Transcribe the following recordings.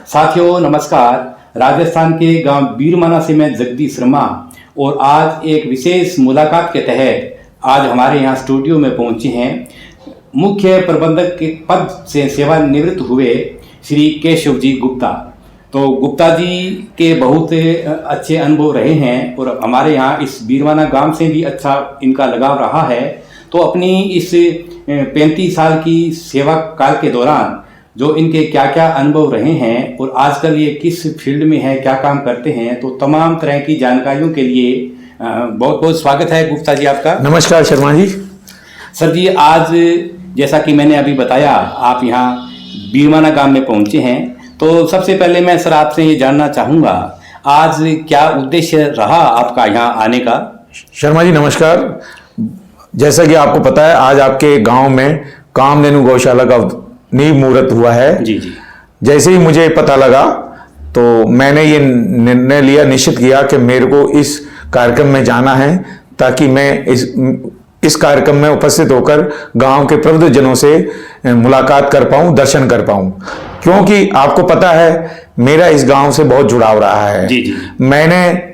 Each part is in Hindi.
साथियों नमस्कार। राजस्थान के गांव बीरमाना से मैं जगदीश शर्मा और आज एक विशेष मुलाकात के तहत आज हमारे यहाँ स्टूडियो में पहुँचे हैं मुख्य प्रबंधक के पद से सेवानिवृत्त हुए श्री केशव जी गुप्ता। तो गुप्ता जी के बहुत अच्छे अनुभव रहे हैं और हमारे यहाँ इस बीरमाना गांव से भी अच्छा इनका लगाव रहा है। तो अपनी इस 35 साल की सेवा काल के दौरान जो इनके क्या क्या अनुभव रहे हैं और आजकल ये किस फील्ड में है, क्या काम करते हैं, तो तमाम तरह की जानकारियों के लिए बहुत बहुत स्वागत है गुप्ता जी आपका। नमस्कार शर्मा जी। सर जी, आज जैसा कि मैंने अभी बताया आप यहाँ बीरमाना गांव में पहुँचे हैं, तो सबसे पहले मैं सर आपसे ये जानना चाहूँगा आज क्या उद्देश्य रहा आपका यहाँ आने का। शर्मा जी नमस्कार। जैसा कि आपको पता है आज आपके गांव में कामधेनु गौशाला का नींव मुहूर्त हुआ है। जी जी। जैसे ही मुझे पता लगा तो मैंने ये निर्णय लिया, निश्चित किया कि मेरे को इस कार्यक्रम में जाना है ताकि मैं इस कार्यक्रम में उपस्थित होकर गांव के प्रबुद्धजनों से मुलाकात कर पाऊं, दर्शन कर पाऊं, क्योंकि आपको पता है मेरा इस गांव से बहुत जुड़ाव रहा है। जी जी। मैंने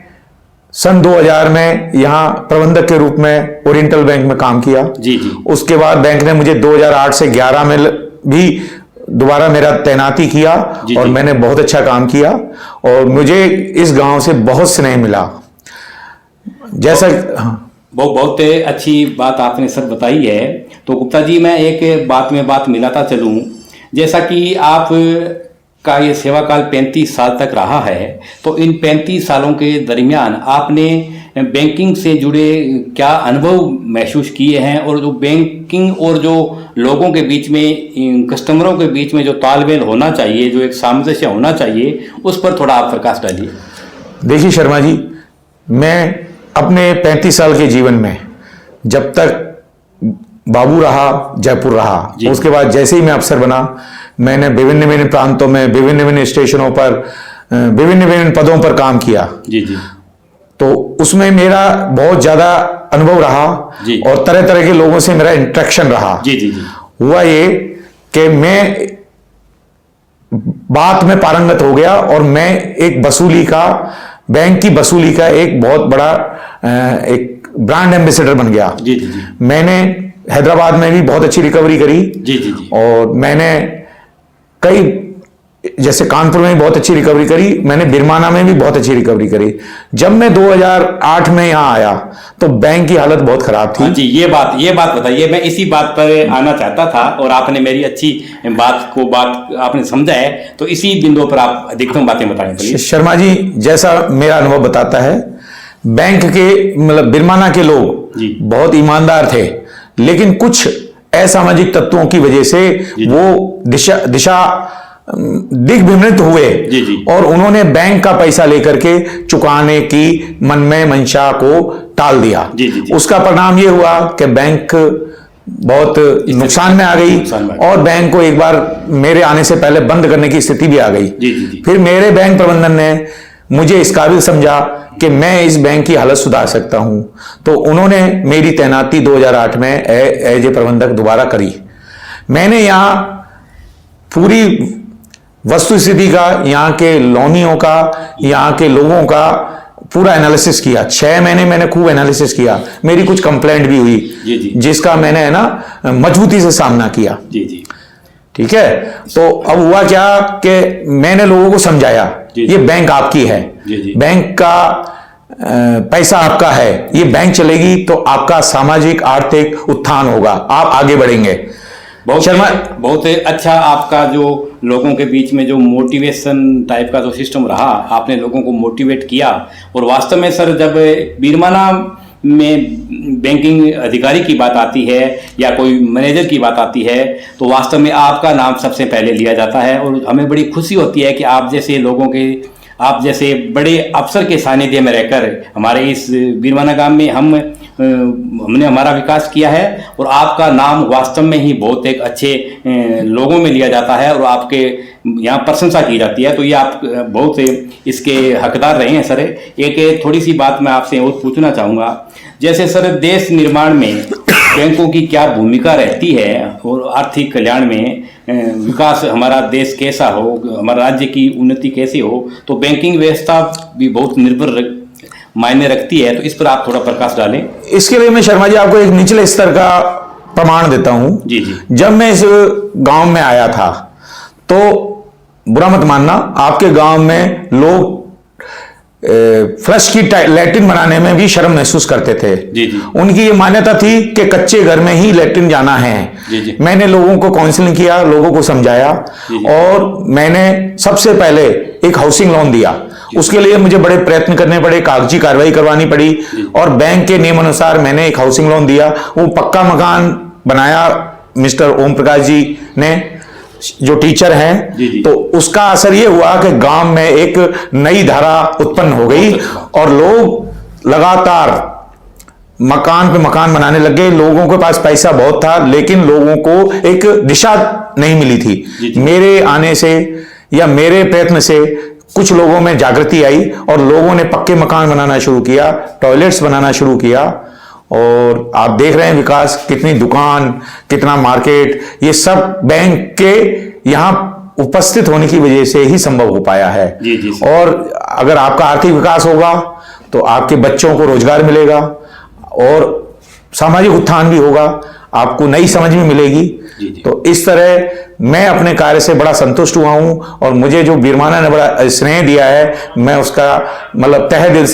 सन 2000 में यहाँ प्रबंधक के रूप में ओरिएंटल बैंक में काम किया। जी जी। उसके बाद बैंक ने मुझे 2008 से 11 में भी दोबारा मेरा तैनाती किया। जी और जी। मैंने बहुत अच्छा काम किया और मुझे इस गांव से बहुत स्नेह मिला। जैसा बहुत अच्छी बात आपने सर बताई है। तो गुप्ता जी मैं एक बात मिलाता चलूं, जैसा कि आप का ये सेवा काल 35 साल तक रहा है, तो इन 35 सालों के दरमियान आपने बैंकिंग से जुड़े क्या अनुभव महसूस किए हैं और जो बैंकिंग और जो लोगों के बीच में, कस्टमरों के बीच में जो तालमेल होना चाहिए, जो एक सामंजस्य होना चाहिए, उस पर थोड़ा आप प्रकाश डालिए। देखिए शर्मा जी, मैं अपने 35 साल के जीवन में जब तक बाबू रहा, जयपुर रहा, उसके बाद जैसे ही मैं अफसर बना, मैंने विभिन्न प्रांतों में, विभिन्न स्टेशनों पर, विभिन्न पदों पर काम किया। जी जी। तो उसमें मेरा बहुत ज्यादा अनुभव रहा और तरह तरह के लोगों से मेरा इंटरेक्शन रहा। जी जी जी। हुआ ये कि मैं बात में पारंगत हो गया और मैं एक बैंक की वसूली का एक बहुत बड़ा एक ब्रांड एम्बेसडर बन गया। जी जी जी। मैंने हैदराबाद में भी बहुत अच्छी रिकवरी करी। जी जी जी। और मैंने जैसे कानपुर में भी बहुत अच्छी रिकवरी करी, मैंने बीरमाना में भी बहुत अच्छी रिकवरी करी। जब मैं 2008 में यहाँ आया तो बैंक की हालत बहुत खराब थी। जी, ये बात बताइए, मैं इसी बात पर आना चाहता था और आपने मेरी अच्छी बात आपने समझा है, तो इसी बिंदु पर आप अधिकतम बातें बताएं। शर्मा जी, जैसा मेरा अनुभव बताता है, बैंक के मतलब बीरमाना के लोग बहुत ईमानदार थे, लेकिन कुछ असामाजिक तत्वों की वजह से वो दिशा दिग्भ्रमित हुए। जी जी। और उन्होंने बैंक का पैसा लेकर के चुकाने की मन में मंशा को टाल दिया। जी जी जी। उसका परिणाम ये हुआ कि बैंक बहुत नुकसान में आ गई और बैंक को एक बार मेरे आने से पहले बंद करने की स्थिति भी आ गई। जी जी जी। फिर मेरे बैंक प्रबंधन ने मुझे इस काबिल समझा कि मैं इस बैंक की हालत सुधार सकता हूं, तो उन्होंने मेरी तैनाती 2008 में एज ए प्रबंधक दोबारा करी। मैंने यहां पूरी वस्तुस्थिति का, यहाँ के लोनियों का, यहाँ के लोगों का पूरा एनालिसिस किया। 6 महीने मैंने खूब एनालिसिस किया। मेरी कुछ कंप्लेंट भी हुई। जी जी। जिसका मैंने मजबूती से सामना किया। जी जी। ठीक है। तो अब हुआ क्या कि मैंने लोगों को समझाया, ये बैंक आपकी है। जी जी। बैंक का पैसा आपका है, ये बैंक चलेगी तो आपका सामाजिक आर्थिक उत्थान होगा, आप आगे बढ़ेंगे। बहुत अच्छा आपका जो लोगों के बीच में जो मोटिवेशन टाइप का जो सिस्टम रहा, आपने लोगों को मोटिवेट किया। और वास्तव में सर, जब बीरमाना में बैंकिंग अधिकारी की बात आती है या कोई मैनेजर की बात आती है, तो वास्तव में आपका नाम सबसे पहले लिया जाता है और हमें बड़ी खुशी होती है कि आप जैसे बड़े अफसर के सानिध्य में रहकर हमारे इस बीरमाना गांव में हमने हमारा विकास किया है और आपका नाम वास्तव में ही बहुत एक अच्छे लोगों में लिया जाता है और आपके यहाँ प्रशंसा की जाती है। तो ये आप बहुत इसके हकदार रहे हैं सर। एक थोड़ी सी बात मैं आपसे और पूछना चाहूँगा, जैसे सर देश निर्माण में बैंकों की क्या भूमिका रहती है और आर्थिक कल्याण में विकास हमारा देश कैसा हो, हमारा राज्य की उन्नति कैसी हो, तो बैंकिंग व्यवस्था भी बहुत मायने रखती है। तो इस पर आप थोड़ा प्रकाश डालें। इसके लिए मैं शर्मा जी आपको एक निचले स्तर का प्रमाण देता हूं। जी जी। जब मैं इस गांव में आया था तो बुरा मत मानना, आपके गांव में लोग फ्लश की लैट्रिन बनाने में भी शर्म महसूस करते थे। जी जी। उनकी ये मान्यता थी कि कच्चे घर में ही लैट्रिन जाना है। जी जी। मैंने लोगों को काउंसलिंग किया, लोगों को समझाया और मैंने सबसे पहले एक हाउसिंग लोन दिया। उसके लिए मुझे बड़े प्रयत्न करने पड़े, कागजी कार्रवाई करवानी पड़ी और बैंक के नियम अनुसार मैंने एक हाउसिंग लोन दिया। वो पक्का मकान बनाया मिस्टर ओम प्रकाश जी ने, जो टीचर हैं। तो उसका असर ये हुआ कि गांव में एक नई धारा उत्पन्न हो गई और लोग लगातार मकान पे मकान बनाने लग गए। लोगों के पास पैसा बहुत था लेकिन लोगों को एक दिशा नहीं मिली थी। मेरे आने से या मेरे प्रयत्न से कुछ लोगों में जागृति आई और लोगों ने पक्के मकान बनाना शुरू किया, टॉयलेट्स बनाना शुरू किया और आप देख रहे हैं विकास, कितनी दुकान, कितना मार्केट, ये सब बैंक के यहां उपस्थित होने की वजह से ही संभव हो पाया है। जी जी। और अगर आपका आर्थिक विकास होगा तो आपके बच्चों को रोजगार मिलेगा और सामाजिक उत्थान भी होगा, आपको नई समझ भी मिलेगी। जी जी। तो इस तरह मैं अपने कार्य से बड़ा संतुष्ट हुआ हूं और मुझे जो बीरमाना ने बड़ा स्नेह दिया है, मैं उसका मतलब तहे दिल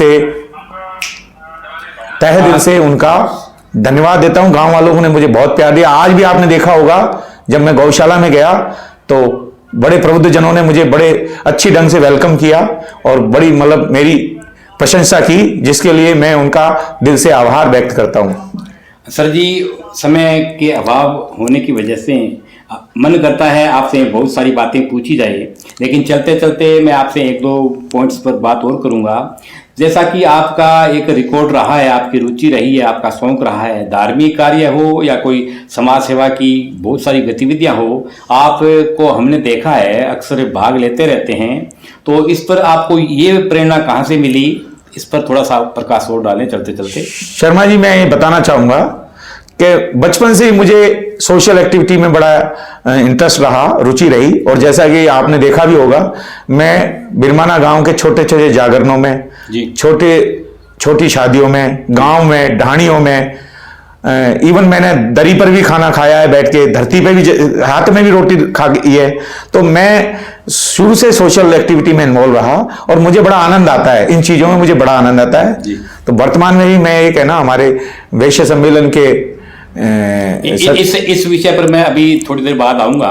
से उनका धन्यवाद देता हूं। गांव वालों ने मुझे बहुत प्यार दिया। आज भी आपने देखा होगा जब मैं गौशाला में गया तो बड़े प्रबुद्ध जनों ने मुझे बड़े अच्छी ढंग से वेलकम किया और बड़ी मतलब मेरी प्रशंसा की, जिसके लिए मैं उनका दिल से आभार व्यक्त करता हूं। सर जी, समय के अभाव होने की वजह से मन करता है आपसे बहुत सारी बातें पूछी जाए, लेकिन चलते चलते मैं आपसे एक दो पॉइंट्स पर बात और करूंगा। जैसा कि आपका एक रिकॉर्ड रहा है, आपकी रुचि रही है, आपका शौक रहा है, धार्मिक कार्य हो या कोई समाज सेवा की बहुत सारी गतिविधियां हो, आपको हमने देखा है अक्सर भाग लेते रहते हैं। तो इस पर आपको ये प्रेरणा कहाँ से मिली, इस पर थोड़ा सा प्रकाश और डालें चलते चलते। शर्मा जी, मैं ये बताना चाहूंगा कि बचपन से ही मुझे सोशल एक्टिविटी में बड़ा इंटरेस्ट रहा, रुचि रही। और जैसा कि आपने देखा भी होगा, मैं बिरमाना गांव के छोटे छोटे जागरणों में, छोटी शादियों में, गांव में, ढाणियों में, इवन मैंने दरी पर भी खाना खाया है, बैठ के धरती पे भी, हाथ में भी रोटी खा है। तो मैं शुरू से सोशल एक्टिविटी में इन्वॉल्व रहा और मुझे बड़ा आनंद आता है, इन चीजों में मुझे बड़ा आनंद आता है। तो वर्तमान में भी मैं एक है ना हमारे वैश्य सम्मेलन के इस विषय पर मैं अभी थोड़ी देर बाद आऊंगा।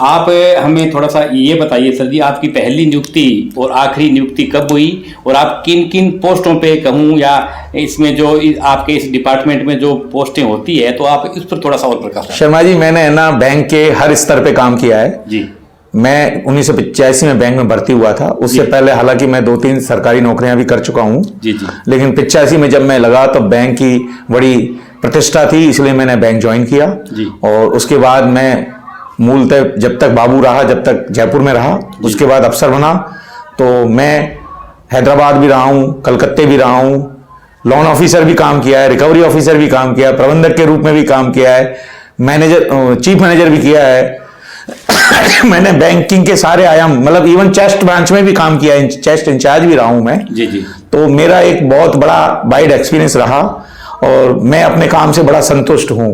आप हमें थोड़ा सा ये बताइए सर जी, आपकी पहली नियुक्ति और आखिरी नियुक्ति कब हुई और आप किन किन पोस्टों पे कहूँ या इसमें जो आपके इस डिपार्टमेंट में जो पोस्टें होती है, तो आप इस पर थोड़ा सा और प्रकाश डालें। शर्मा जी, मैंने है ना बैंक के हर स्तर पे काम किया है जी। मैं 1985 में बैंक में भर्ती हुआ था। उससे पहले हालांकि मैं 2-3 सरकारी नौकरियां भी कर चुका हूं। जी जी। लेकिन 85 में जब मैं लगा तो बैंक की बड़ी प्रतिष्ठा थी, इसलिए मैंने बैंक ज्वाइन किया। जी। और उसके बाद मैं मूलतः जब तक बाबू रहा, जब तक जयपुर में रहा, उसके बाद अफसर बना। तो मैं हैदराबाद भी रहा हूं, कलकत्ते भी रहा हूं, लोन ऑफिसर भी काम किया है, रिकवरी ऑफिसर भी काम किया है, प्रबंधक के रूप में भी काम किया है, चीफ मैनेजर भी किया है। मैंने बैंकिंग के सारे आयाम, मतलब इवन चेस्ट ब्रांच में भी काम किया है, चेस्ट इंचार्ज भी रहा हूं मैं। जी जी। तो मेरा एक बहुत बड़ा वाइड एक्सपीरियंस रहा और मैं अपने काम से बड़ा संतुष्ट हूं।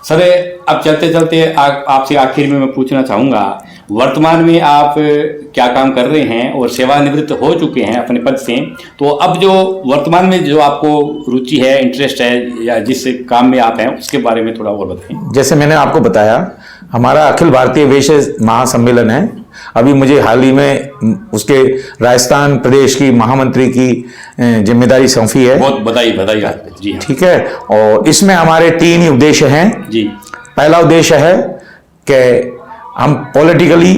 सर, अब चलते चलते आपसे आखिर में मैं पूछना चाहूंगा, वर्तमान में आप क्या काम कर रहे हैं और सेवानिवृत्त हो चुके हैं अपने पद से, तो अब जो वर्तमान में जो आपको रुचि है, इंटरेस्ट है या जिस काम में आप हैं, उसके बारे में थोड़ा और बताएं। जैसे मैंने आपको बताया, हमारा अखिल भारतीय वैश्य महासम्मेलन है। अभी मुझे हाल ही में उसके राजस्थान प्रदेश की महामंत्री की जिम्मेदारी सौंपी है। बहुत बधाई जी। ठीक है। और इसमें हमारे 3 ही उद्देश्य हैं जी। पहला उद्देश्य है कि हम पॉलिटिकली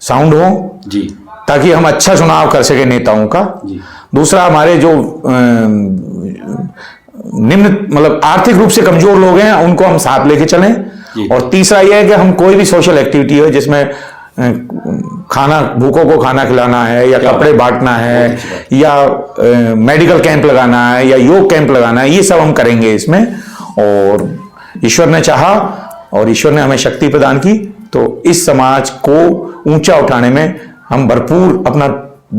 साउंड हों जी, ताकि हम अच्छा चुनाव कर सके नेताओं का। जी। दूसरा, हमारे जो निम्न मतलब आर्थिक रूप से कमजोर लोग हैं उनको हम साथ लेके चलें। और तीसरा यह है कि हम कोई भी सोशल एक्टिविटी हो जिसमें भूखों को खाना खिलाना है या कपड़े बांटना है या मेडिकल कैंप लगाना है या योग कैंप लगाना है, ये सब हम करेंगे इसमें। और ईश्वर ने चाहा और ईश्वर ने हमें शक्ति प्रदान की तो इस समाज को ऊंचा उठाने में हम भरपूर अपना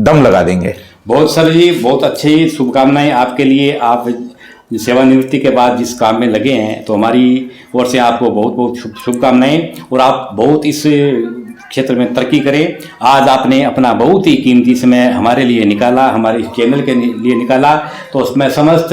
दम लगा देंगे। बहुत सर जी, बहुत अच्छी शुभकामनाएं आपके लिए। आप सेवानिवृत्ति के बाद जिस काम में लगे हैं, तो हमारी ओर से आपको बहुत बहुत शुभकामनाएं, और आप बहुत इस क्षेत्र में तरक्की करें। आज आपने अपना बहुत ही कीमती समय हमारे लिए निकाला, हमारे इस चैनल के लिए निकाला, तो उसमें समस्त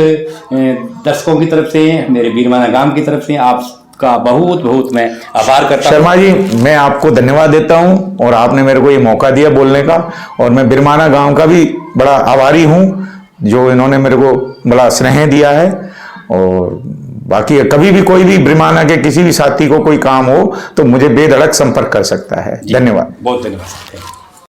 दर्शकों की तरफ से, मेरे बीरमाना गांव की तरफ से आपका बहुत बहुत मैं आभार करता हूं। शर्मा जी, मैं आपको धन्यवाद देता हूं, और आपने मेरे को ये मौका दिया बोलने का, और मैं बीरमाना गांव का भी बड़ा आभारी हूं, जो इन्होंने मेरे को बड़ा स्नेह दिया है। और बाकी कभी भी कोई भी बीरमाना के किसी भी साथी को कोई काम हो तो मुझे बेधड़क संपर्क कर सकता है। धन्यवाद। बहुत धन्यवाद।